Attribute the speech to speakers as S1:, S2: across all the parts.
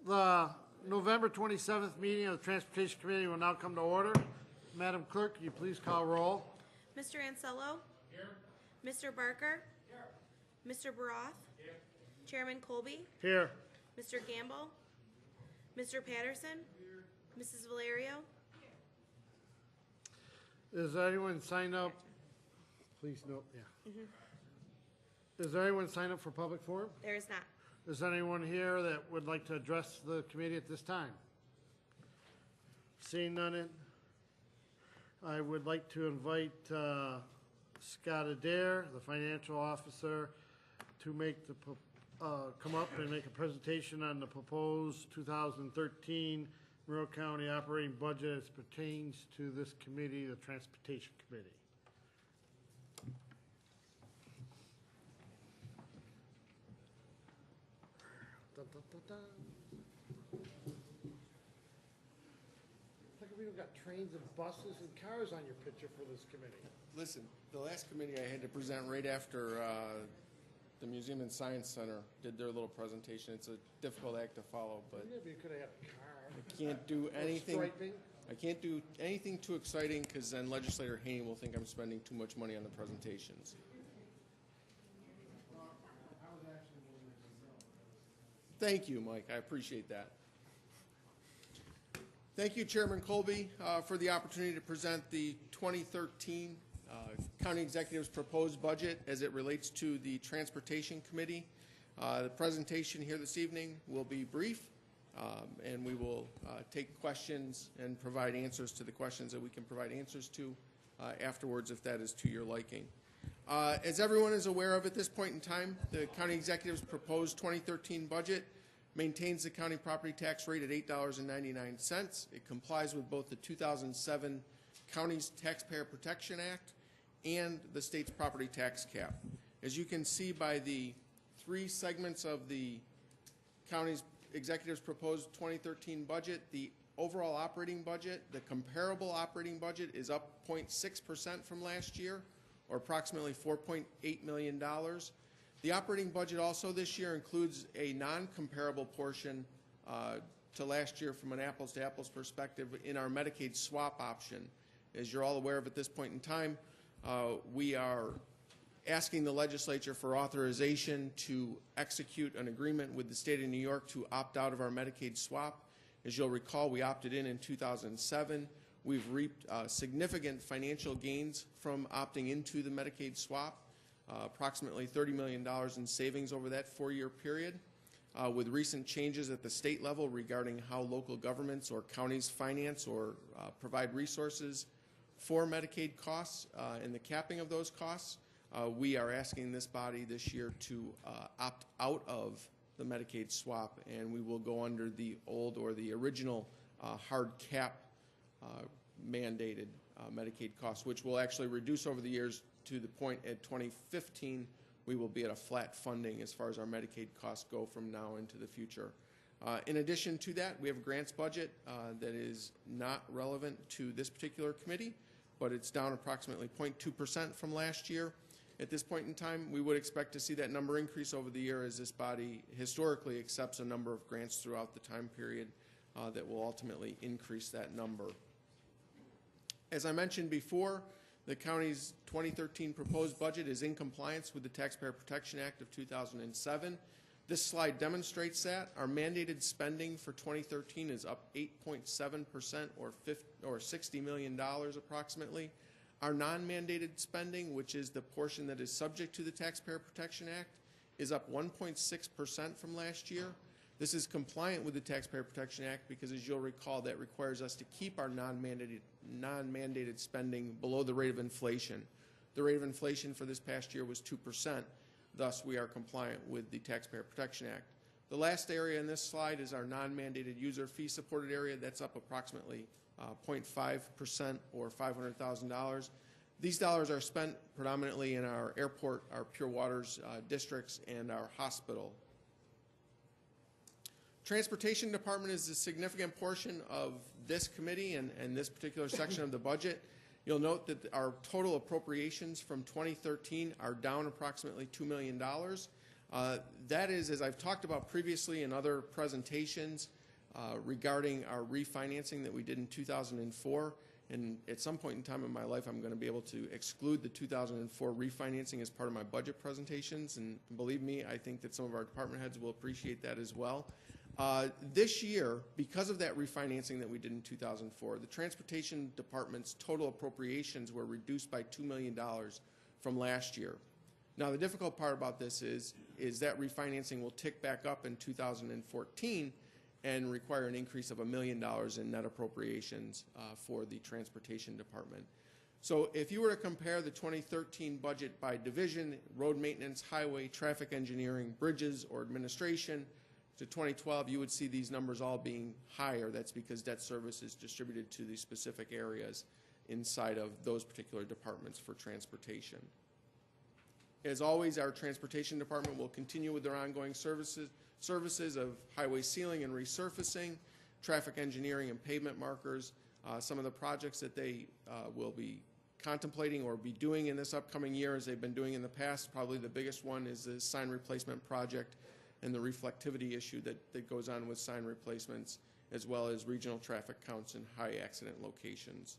S1: The November 27th meeting of the Transportation Committee will now come to order. Madam Clerk, can you please call roll?
S2: Mr. Ansello? Here. Mr. Barker? Here. Mr. Baroth? Here. Chairman Colby?
S1: Here.
S2: Mr. Gamble? Mr. Patterson? Here. Mrs. Valerio?
S1: Is there anyone signed up? Please note, yeah. Is there anyone signed up for public forum?
S2: There is not.
S1: Is there anyone here that would like to address the committee at this time? Seeing none, I would like to invite Scott Adair, the financial officer, to make the come up and make a presentation on the proposed 2013 Monroe County operating budget as pertains to this committee, the Transportation Committee. Dun, dun, dun, dun. Look, we got trains and buses and cars on your picture for this committee.
S3: Listen, the last committee I had to present right after the Museum and Science Center did their little presentation. It's a difficult act to follow, but
S1: Maybe you could have had a car.
S3: I can't do anything.
S1: Striping.
S3: I can't do anything too exciting because then Legislator Haney will think I'm spending too much money on the presentations. Thank you, Mike. I appreciate that. Thank you, Chairman Colby, for the opportunity to present the 2013 County Executive's proposed budget as it relates to the Transportation Committee. The presentation here this evening will be brief, and we will take questions and provide answers to the questions that we can provide answers to afterwards if that is to your liking. As everyone is aware of at this point in time, the County Executive's proposed 2013 budget maintains the county property tax rate at $8.99. It complies with both the 2007 County's Taxpayer Protection Act and the state's property tax cap. As you can see by the three segments of the county's executive's proposed 2013 budget, the overall operating budget, the comparable operating budget is up 0.6% from last year, or approximately $4.8 million. The operating budget also this year includes a non-comparable portion to last year from an apples-to-apples perspective in our Medicaid swap option. As you're all aware of at this point in time, we are asking the legislature for authorization to execute an agreement with the state of New York to opt out of our Medicaid swap. As you'll recall, we opted in 2007. We've reaped significant financial gains from opting into the Medicaid swap, approximately $30 million in savings over that 4-year period. With recent changes at the state level regarding how local governments or counties finance or provide resources for Medicaid costs and the capping of those costs, we are asking this body this year to opt out of the Medicaid swap, and we will go under the old or the original hard cap mandated Medicaid costs, which will actually reduce over the years to the point at 2015 we will be at a flat funding as far as our Medicaid costs go from now into the future. In addition to that, we have a grants budget that is not relevant to this particular committee, but it's down approximately 0.2% from last year. At this point in time, we would expect to see that number increase over the year as this body historically accepts a number of grants throughout the time period that will ultimately increase that number. As I mentioned before, the county's 2013 proposed budget is in compliance with the Taxpayer Protection Act of 2007. This slide demonstrates that. Our mandated spending for 2013 is up 8.7% or $60 million approximately. Our non-mandated spending, which is the portion that is subject to the Taxpayer Protection Act, is up 1.6% from last year. This is compliant with the Taxpayer Protection Act because, as you'll recall, that requires us to keep our non-mandated spending below the rate of inflation. The rate of inflation for this past year was 2%. Thus, we are compliant with the Taxpayer Protection Act. The last area in this slide is our non-mandated user fee supported area. That's up approximately 0.5% or $500,000. These dollars are spent predominantly in our airport, our Pure Waters districts, and our hospital. Transportation Department is a significant portion of this committee and this particular section of the budget. You'll note that our total appropriations from 2013 are down approximately $2 million. That is, as I've talked about previously in other presentations regarding our refinancing that we did in 2004, and at some point in time in my life I'm going to be able to exclude the 2004 refinancing as part of my budget presentations, and believe me, I think that some of our department heads will appreciate that as well. This year, because of that refinancing that we did in 2004, the Transportation Department's total appropriations were reduced by $2 million from last year. Now, the difficult part about this is that refinancing will tick back up in 2014 and require an increase of $1 million in net appropriations for the Transportation Department. So if you were to compare the 2013 budget by division, road maintenance, highway, traffic engineering, bridges, or administration, to 2012, you would see these numbers all being higher. That's because debt service is distributed to the specific areas inside of those particular departments for transportation. As always, our Transportation Department will continue with their ongoing services of highway sealing and resurfacing, traffic engineering and pavement markers. Some of the projects that they will be contemplating or be doing in this upcoming year, as they've been doing in the past, probably the biggest one is the sign replacement project and the reflectivity issue that goes on with sign replacements, as well as regional traffic counts in high accident locations.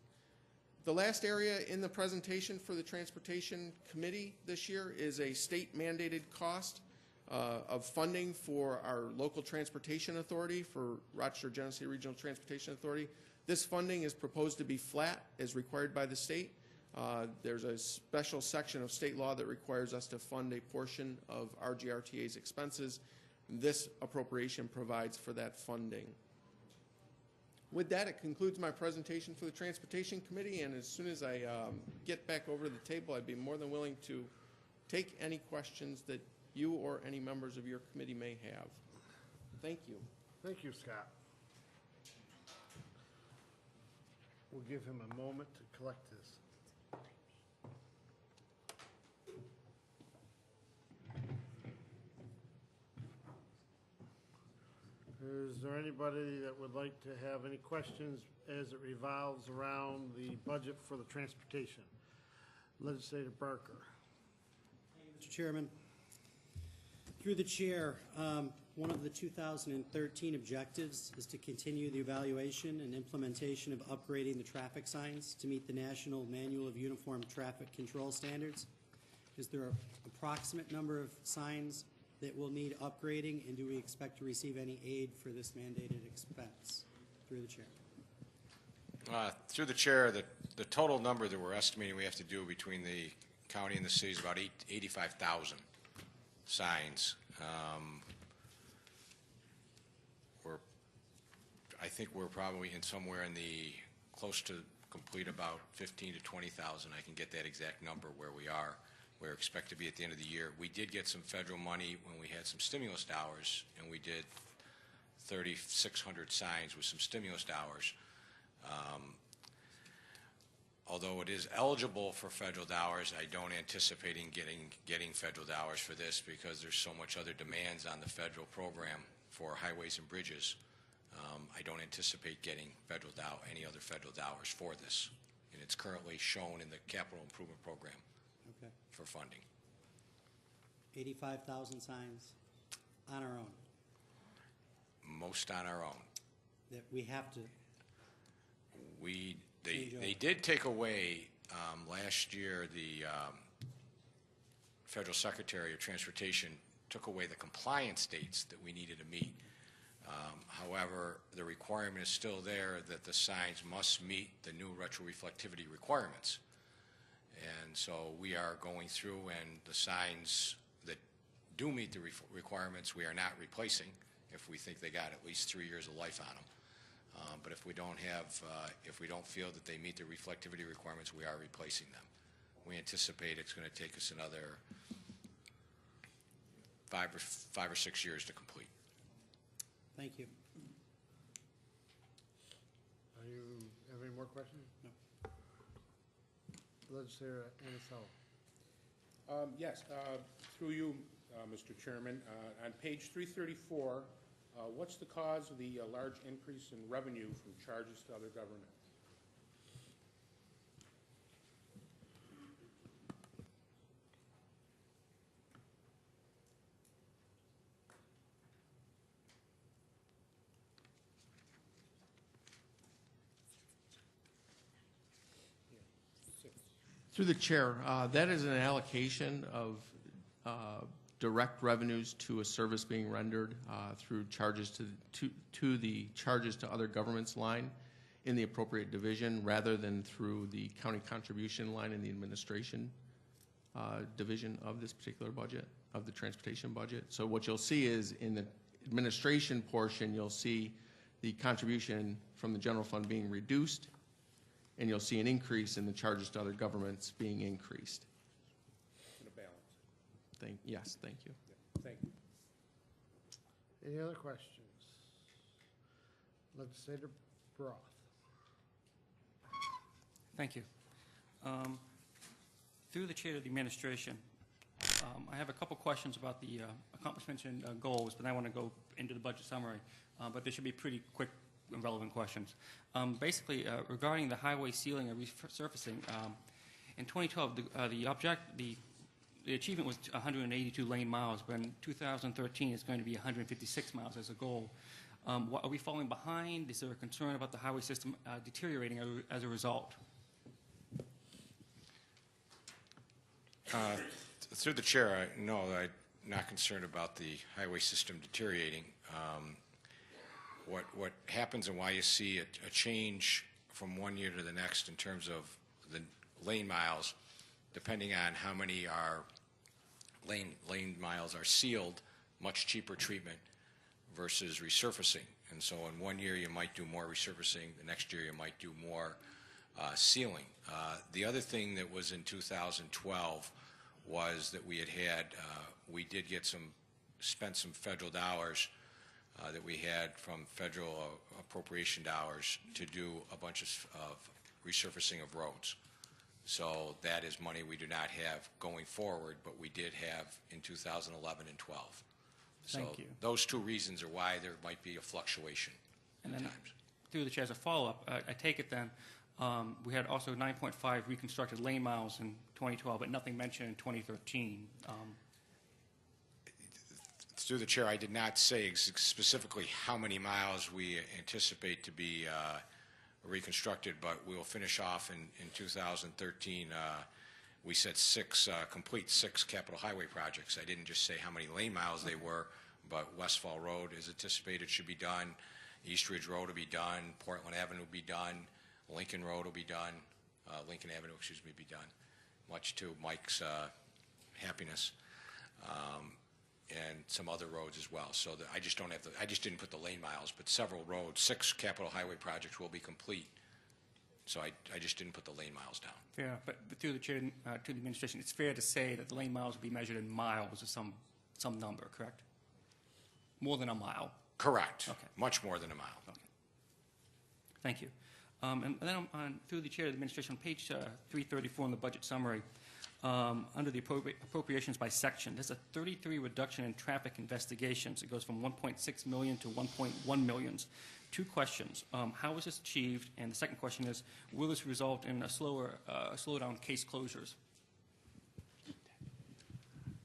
S3: The last area in the presentation for the Transportation Committee this year is a state mandated cost of funding for our local transportation authority, for Rochester Genesee Regional Transportation Authority. This funding is proposed to be flat as required by the state. There's a special section of state law that requires us to fund a portion of RGRTA's expenses. This appropriation provides for that funding. With that, it concludes my presentation for the Transportation Committee, and as soon as I get back over to the table, I'd be more than willing to take any questions that you or any members of your committee may have. Thank you.
S1: Thank you, Scott. We'll give him a moment to collect this. Is there anybody that would like to have any questions as it revolves around the budget for the transportation? Legislator Barker.
S4: Thank you, Mr. Chairman. Through the chair, one of the 2013 objectives is to continue the evaluation and implementation of upgrading the traffic signs to meet the National Manual of Uniform Traffic Control Standards. Is there an approximate number of signs that will need upgrading, and do we expect to receive any aid for this mandated expense? Through the chair.
S5: Through the chair, the total number that we're estimating we have to do between the county and the city is about 85,000 signs. I think we're probably in somewhere in the close to complete about 15 to 20,000. I can get that exact number where we are. We're expected to be at the end of the year. We did get some federal money when we had some stimulus dollars, and we did 3,600 signs with some stimulus dollars. Although it is eligible for federal dollars, I don't anticipate getting federal dollars for this because there's so much other demands on the federal program for highways and bridges. I don't anticipate getting any other federal dollars for this, and it's currently shown in the capital improvement program.
S4: Okay.
S5: For funding.
S4: 85,000 signs on our own.
S5: Most on our own.
S4: That we have to.
S5: They did take away last year. The Federal Secretary of Transportation took away the compliance dates that we needed to meet. However, the requirement is still there that the signs must meet the new retroreflectivity requirements. And so we are going through, and the signs that do meet the requirements we are not replacing if we think they got at least 3 years of life on them. But if we don't feel that they meet the reflectivity requirements, we are replacing them. We anticipate it's going to take us another five or 6 years to complete.
S4: Thank you.
S1: Are you have any more questions?
S4: No.
S1: Legislator Ansello.
S6: Yes, through you, Mr. Chairman. On page 334, what's the cause of the large increase in revenue from charges to other government?
S3: Through the chair, that is an allocation of direct revenues to a service being rendered through charges to the charges to other governments line in the appropriate division, rather than through the county contribution line in the administration division of this particular budget, of the transportation budget. So what you'll see is in the administration portion, you'll see the contribution from the general fund being reduced, and you'll see an increase in the charges to other governments being increased.
S6: In a balance.
S3: Yes, thank you.
S6: Yeah, thank you.
S1: Any other questions? Legislator Broth.
S7: Thank you. Through the chair of the administration, I have a couple questions about the accomplishments and goals, but I want to go into the budget summary. But they should be pretty quick and relevant questions. Basically, regarding the highway sealing and resurfacing, in 2012, the achievement was 182 lane miles, but in 2013, it's going to be 156 miles as a goal. Are we falling behind? Is there a concern about the highway system deteriorating as a result?
S5: Through the chair, no, I'm not concerned about the highway system deteriorating. What happens and why you see a change from one year to the next in terms of the lane miles, depending on how many are lane miles are sealed, much cheaper treatment versus resurfacing. And so in one year you might do more resurfacing, the next year you might do more sealing. The other thing that was in 2012 was that we did spent some federal dollars that we had from federal appropriation dollars to do a bunch of resurfacing of roads. So that is money we do not have going forward, but we did have in 2011 and 12.
S7: Thank you.
S5: Those two reasons are why there might be a fluctuation
S7: And
S5: at
S7: then,
S5: times.
S7: through the chair, as a follow-up, I take it then, we had also 9.5 reconstructed lane miles in 2012, but nothing mentioned in 2013.
S5: Through the chair, I did not say specifically how many miles we anticipate to be reconstructed, but we'll finish off in 2013. We said complete six capital highway projects. I didn't just say how many lane miles they were, but Westfall Road is anticipated should be done, East Ridge Road will be done, Portland Avenue will be done, Lincoln Road will be done, Lincoln Avenue, excuse me, be done, much to Mike's happiness. And some other roads as well. So I just don't have I just didn't put the lane miles, but several roads, 6 capital highway projects will be complete. So I just didn't put the lane miles down.
S7: Fair, but through the chair to the administration, it's fair to say that the lane miles will be measured in miles or some number, correct? More than a mile.
S5: Correct.
S7: Okay.
S5: Much more than a mile.
S7: Okay. Thank you. And then through the chair of the administration, on page 334 in the budget summary, under the appropriations by section, there's a 33 reduction in traffic investigations. It goes from 1.6 million to 1.1 million. Two questions. How was this achieved? And the second question is, will this result in a slowdown case closures?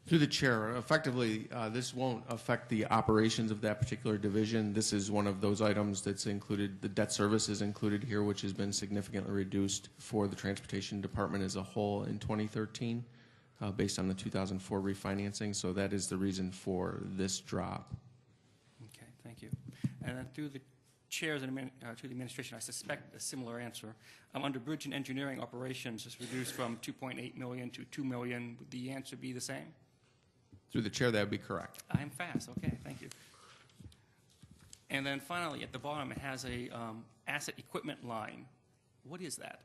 S3: Through the chair, effectively, this won't affect the operations of that particular division. This is one of those items that's included, the debt service is included here, which has been significantly reduced for the transportation department as a whole in 2013, based on the 2004 refinancing. So that is the reason for this drop.
S7: Okay, thank you. And then through the chairs and to the administration, I suspect a similar answer. Under bridge and engineering operations, it's reduced from 2.8 million to 2 million. Would the answer be the same?
S3: Through the chair, that would be correct.
S7: I am fast. Okay, thank you. And then finally, at the bottom, it has a asset equipment line. What is that?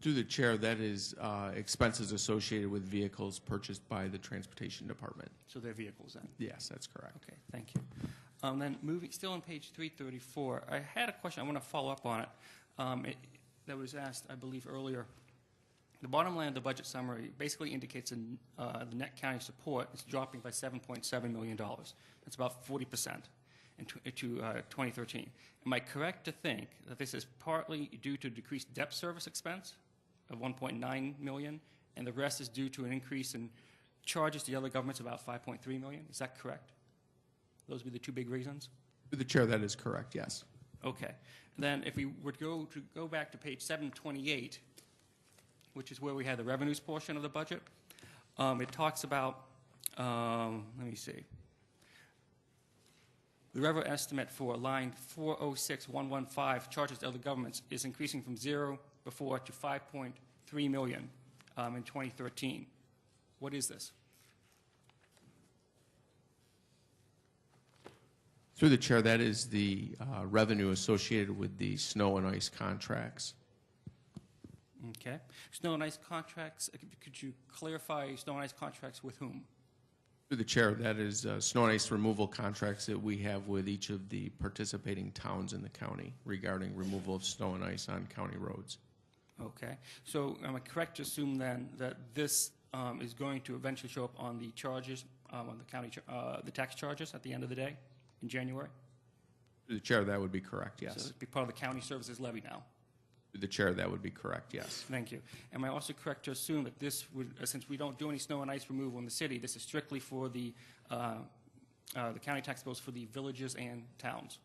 S3: Through the chair, that is expenses associated with vehicles purchased by the transportation department.
S7: So they're vehicles then?
S3: Yes, that's correct.
S7: Okay, thank you. Then moving, still on page 334, I had a question. I want to follow up on it. That was asked, I believe, earlier. The bottom line of the budget summary basically indicates the net county support is dropping by $7.7 million. That's about 40% to 2013. Am I correct to think that this is partly due to decreased debt service expense of $1.9 million, and the rest is due to an increase in charges to the other governments of about $5.3 million? Is that correct? Those would be the two big reasons?
S3: Through the chair, that is correct, yes.
S7: Okay. Then if we were to go back to page 728, which is where we had the revenues portion of the budget, it talks about, let me see. The revenue estimate for line 406115, charges to other governments, is increasing from zero before to 5.3 million in 2013. What is this?
S3: Through the chair, that is the revenue associated with the snow and ice contracts.
S7: Okay. Snow and ice contracts, could you clarify snow and ice contracts with whom?
S3: Through the chair, that is snow and ice removal contracts that we have with each of the participating towns in the county regarding removal of snow and ice on county roads.
S7: Okay. So am I correct to assume then that this is going to eventually show up on the charges, on the county, the tax charges at the end of the day in January?
S3: Through the chair, that would be correct, yes.
S7: So it'd be part of the county services levy now?
S3: Through the chair, that would be correct, yes.
S7: Thank you. Am I also correct to assume that this would, since we don't do any snow and ice removal in the city, this is strictly for the county tax bills for the villages and towns?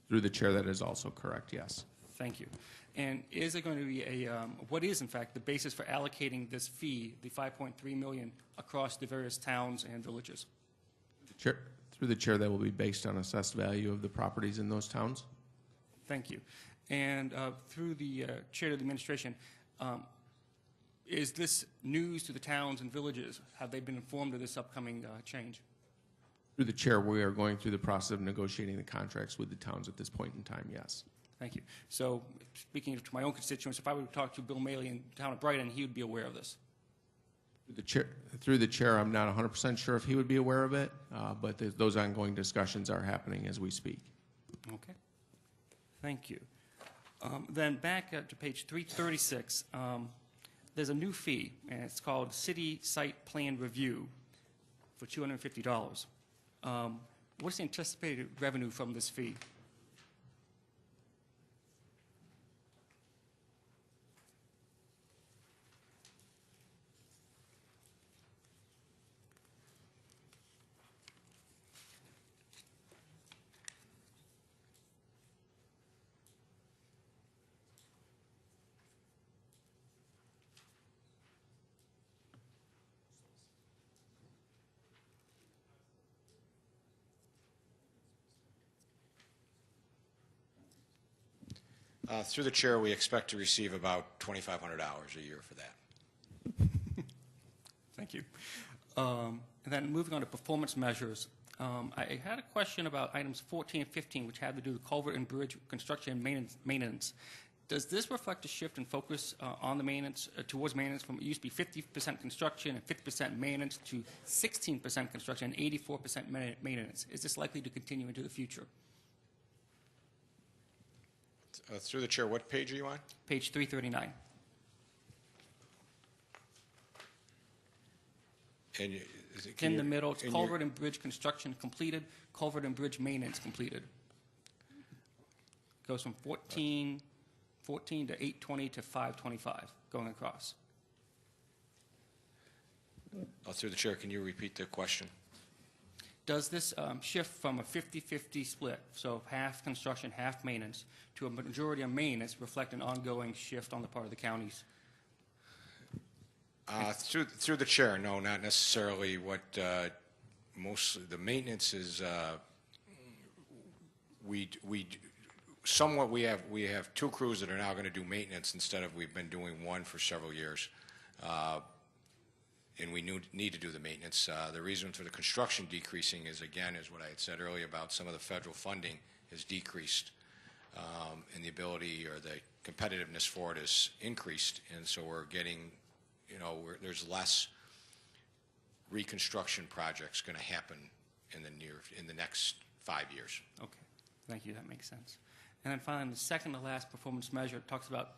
S3: Through the chair, that is also correct, yes.
S7: Thank you. And is there going to be a, what is in fact the basis for allocating this fee, the 5.3 million, across the various towns and villages?
S3: Through the chair, that will be based on assessed value of the properties in those towns.
S7: Thank you. And through the chair of the administration, is this news to the towns and villages? Have they been informed of this upcoming change?
S3: Through the chair, we are going through the process of negotiating the contracts with the towns at this point in time, yes.
S7: Thank you. So speaking to my own constituents, if I were to talk to Bill Maley in the town of Brighton, he would be aware of this.
S3: Through the chair, I'm not 100% sure if he would be aware of it, but those ongoing discussions are happening as we speak.
S7: Okay. Thank you. Then back to page 336, there's a new fee, and it's called City Site Plan Review for $250. What's the anticipated revenue from this fee?
S5: Through the chair, we expect to receive about $2,500 a year for that.
S7: Thank you. And then moving on to performance measures, I had a question about items 14 and 15, which had to do with culvert and bridge construction and maintenance. Does this reflect a shift in focus on the maintenance, towards maintenance, from it used to be 50% construction and 50% maintenance to 16% construction and 84% maintenance? Is this likely to continue into the future?
S5: Through the chair, what page are you on?
S7: Page 339.
S5: And
S7: It's in the middle. It's culvert and bridge construction completed, culvert and bridge maintenance completed. Goes from 14 to 820 to 525 going across.
S5: Through the chair, can you repeat the question?
S7: Does this shift from a 50-50 split, so half construction, half maintenance, to a majority of maintenance reflect an ongoing shift on the part of the counties?
S5: Through the chair, no, not necessarily. What mostly the maintenance is, we have two crews that are now going to do maintenance instead of we've been doing one for several years. And we need to do the maintenance. The reason for the construction decreasing is, again, is what I had said earlier about some of the federal funding has decreased, and the ability or the competitiveness for it has increased, and so we're getting, there's less reconstruction projects going to happen in the next 5 years.
S7: Okay, thank you. That makes sense. And then finally, the second to last performance measure talks about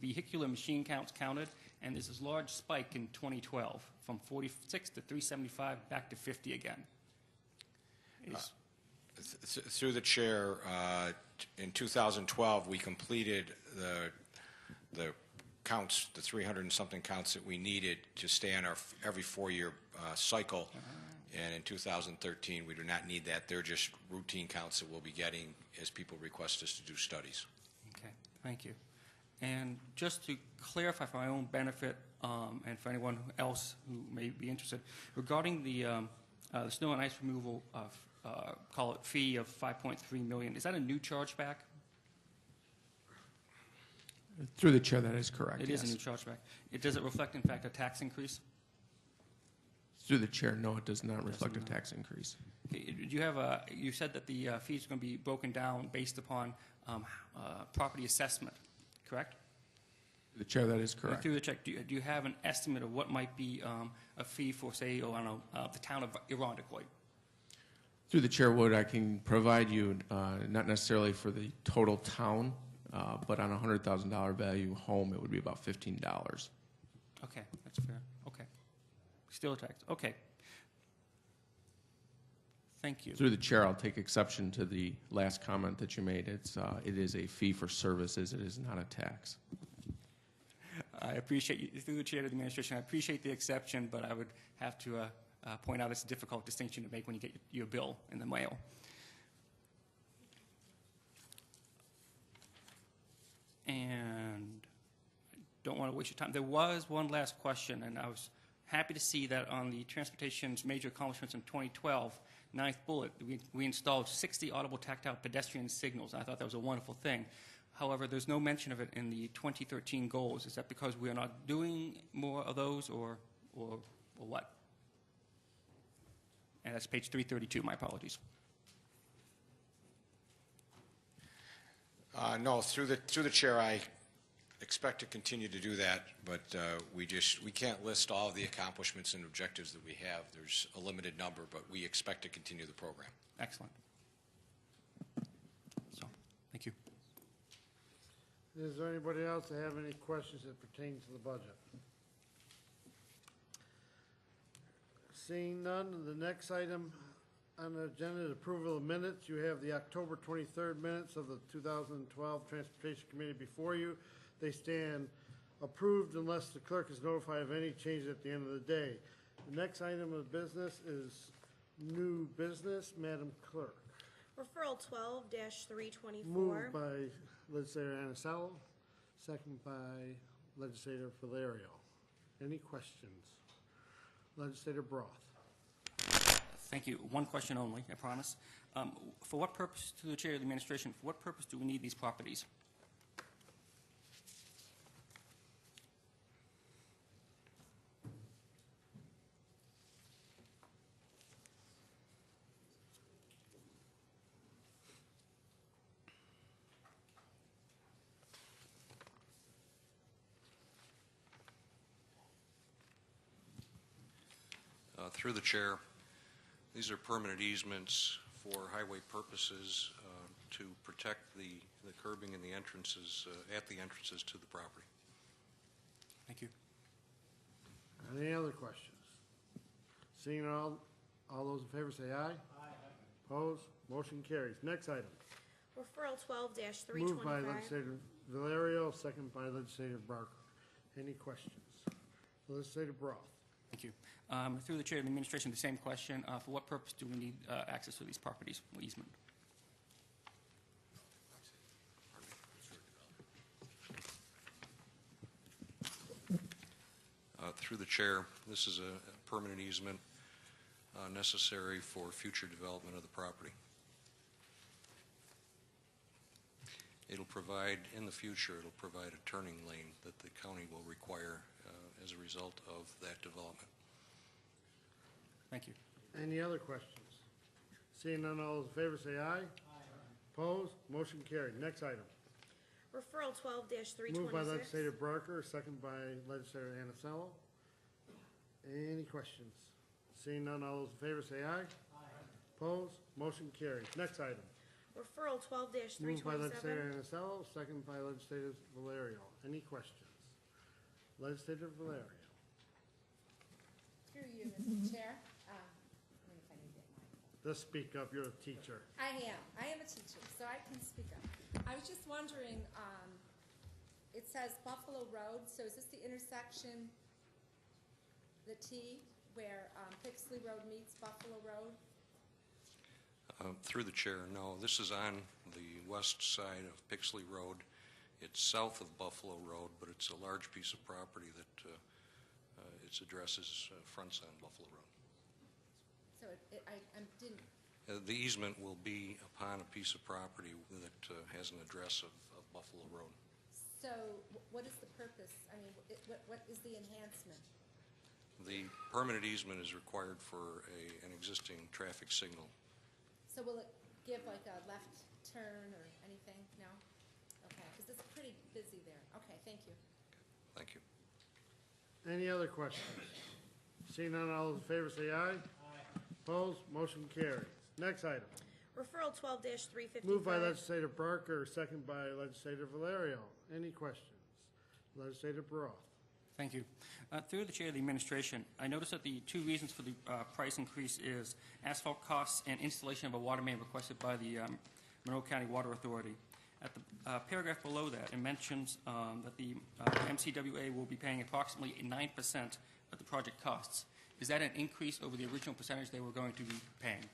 S7: vehicular machine counts counted, and there's this large spike in 2012 from 46 to 375 back to 50 again.
S5: Through the chair, in 2012, we completed the counts, the 300 and something counts that we needed to stay on our every 4-year cycle. And in 2013, we do not need that. They're just routine counts that we'll be getting as people request us to do studies.
S7: Okay, thank you. And just to clarify for my own benefit, and for anyone else who may be interested, regarding the snow and ice removal call it fee of $5.3 million, is that a new chargeback?
S3: Through the chair, that is correct.
S7: It is a new chargeback. Does it reflect, in fact, a tax increase?
S3: Through the chair, no, it does not reflect a
S7: not.
S3: tax increase.
S7: Okay, do you have you said that the fees are going to be broken down based upon property assessment, correct?
S3: Through the chair, that is correct.
S7: Through the check, do you have an estimate of what might be a fee for, say, oh, I don't know, the town of Irondequoit?
S3: Through the chair, what I can provide you, not necessarily for the total town, but on a $100,000 value home, it would be about $15.
S7: Okay, that's fair. Okay. Still a tax. Okay. Thank you.
S3: Through the chair, I'll take exception to the last comment that you made. It is a fee for services. It is not a tax.
S7: I appreciate you, through the chair of the administration, I appreciate the exception, but I would have to point out it's a difficult distinction to make when you get your bill in the mail. And I don't want to waste your time. There was one last question, and I was happy to see that on the transportation's major accomplishments in 2012, ninth bullet, we installed 60 audible tactile pedestrian signals. I thought that was a wonderful thing. However, there's no mention of it in the 2013 goals. Is that because we are not doing more of those, or what? And that's page 332. My apologies.
S5: No, through the chair, I expect to continue to do that, but we can't list all of the accomplishments and objectives that we have. There's a limited number, but we expect to continue the program.
S7: Excellent. So, thank you.
S1: Is there anybody else that have any questions that pertain to the budget? Seeing none, the next item on the agenda is approval of minutes. You have the October 23rd minutes of the 2012 Transportation Committee before you. They stand approved unless the clerk is notified of any changes at the end of the day. The next item of business is new business. Madam Clerk.
S2: Referral 12-324.
S1: Moved by Legislator Anicello, second by Legislator Valerio. Any questions? Legislator Broth.
S7: Thank you. One question only, I promise. For what purpose, to the chair of the administration, for what purpose do we need these properties?
S8: Through the chair, these are permanent easements for highway purposes to protect the curbing and the entrances, at the entrances to the property.
S7: Thank you.
S1: Any other questions? Seeing all those in favor say aye. Aye. Opposed? Motion carries. Next item.
S2: Referral 12-325.
S1: Moved by Legislator Valerio, second by Legislator Barker. Any questions? Legislator Broth.
S7: Thank you. Through the chair of the administration, the same question. For what purpose do we need access to these properties, or easement?
S8: Through the chair, this is a permanent easement necessary for future development of the property. It'll provide, in the future, it'll provide a turning lane that the county will require as a result of that development.
S7: Thank you.
S1: Any other questions? Seeing none, all those in favor say aye. Aye. Opposed? Motion carried. Next item.
S2: Referral 12-326.
S1: Moved by Legislator Barker, second by Legislator Anicello. Any questions? Seeing none, all those in favor say aye. Aye. Opposed? Motion carried. Next item.
S2: Referral 12-327.
S1: Moved by Legislator Anicello, second by Legislator Valerio. Any questions? Legislator Valerio.
S9: Through you, Mr. Chair. Let me find a mic.
S1: Just speak up. You're a teacher.
S9: I am a teacher, so I can speak up. I was just wondering, it says Buffalo Road, so is this the intersection, the T, where Pixley Road meets Buffalo Road?
S8: Through the chair, no, this is on the west side of Pixley Road. It's south of Buffalo Road, but it's a large piece of property that its addresses fronts on Buffalo Road.
S9: So I didn't,
S8: The easement will be upon a piece of property that has an address of Buffalo Road.
S9: so what is the purpose? I mean, what is the enhancement?
S8: The permanent easement is required for an existing traffic signal.
S9: So will it give like a left turn or anything? No? Okay, because it's pretty busy there. Okay, thank you.
S8: Thank you.
S1: Any other questions? Seeing none, all those in favor say aye. Aye. Opposed, motion carries. Next item.
S2: Referral 12-355.
S1: Moved by Legislator Barker, second by Legislator Valerio. Any questions? Legislator Baroff.
S7: Thank you. Through the chair of the administration, I noticed that the two reasons for the price increase is asphalt costs and installation of a water main requested by the Monroe County Water Authority. At the paragraph below that, it mentions that the MCWA will be paying approximately 9% of the project costs. Is that an increase over the original percentage they were going to be paying?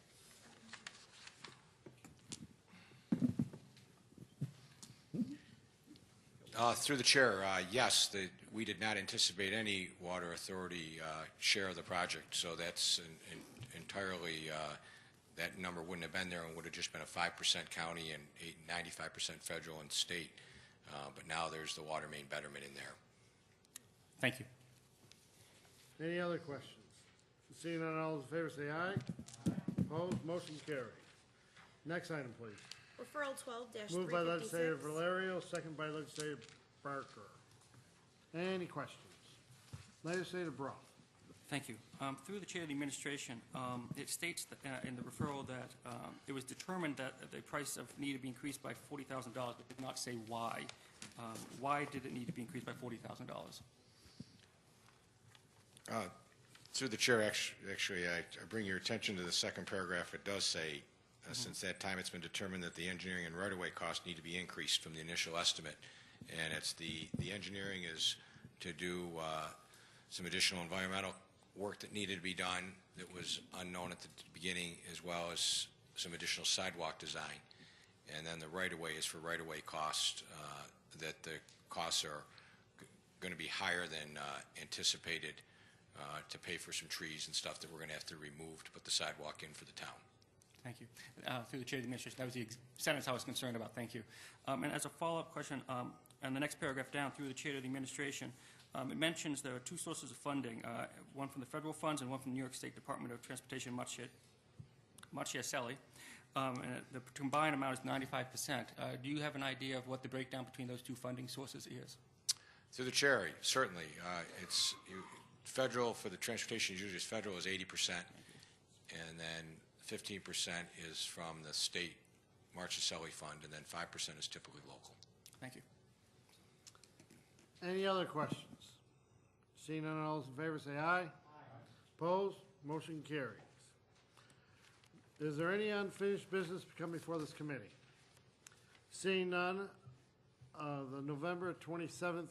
S5: Through the chair, yes, we did not anticipate any water authority share of the project, so that's entirely, that number wouldn't have been there and would have just been a 5% county and 95% federal and state. But now there's the water main betterment in there.
S7: Thank you.
S1: Any other questions? Seeing none, all those in favor say aye. Opposed, motion carries. Next item, please.
S2: Referral 12-356.
S1: Moved by Legislator Valerio, second by Legislator Barker. Any questions? Legislator Brough.
S7: Thank you. Through the chair of the administration, it states that, in the referral that it was determined that the price of needed to be increased by $40,000, but did not say why. Why did it need to be increased by $40,000?
S5: Through the chair, actually, I bring your attention to the second paragraph. It does say, since that time, it's been determined that the engineering and right-of-way costs need to be increased from the initial estimate. And it's the engineering is to do some additional environmental work that needed to be done that was unknown at the beginning, as well as some additional sidewalk design. And then the right-of-way is for right-of-way costs, that the costs are going to be higher than anticipated to pay for some trees and stuff that we're going to have to remove to put the sidewalk in for the town.
S7: Thank you. Through the chair of the administration, that was the sentence I was concerned about. Thank you. And as a follow-up question, and the next paragraph down, through the chair of the administration, it mentions there are two sources of funding, one from the federal funds and one from the New York State Department of Transportation, Marchiaselli. And the combined amount is 95%. Do you have an idea of what the breakdown between those two funding sources is?
S5: Through the chair, certainly. It's federal for the transportation, usually is federal is 80%, and then 15% is from the state Marchiaselli fund, and then 5% is typically local.
S7: Thank you.
S1: Any other questions? Seeing none, all those in favor say aye. Aye. Opposed? Motion carries. Is there any unfinished business to come before this committee? Seeing none, the November 27th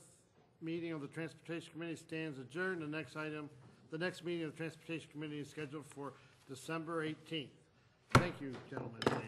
S1: meeting of the Transportation Committee stands adjourned. The next meeting of the Transportation Committee is scheduled for December 18th. Thank you, gentlemen.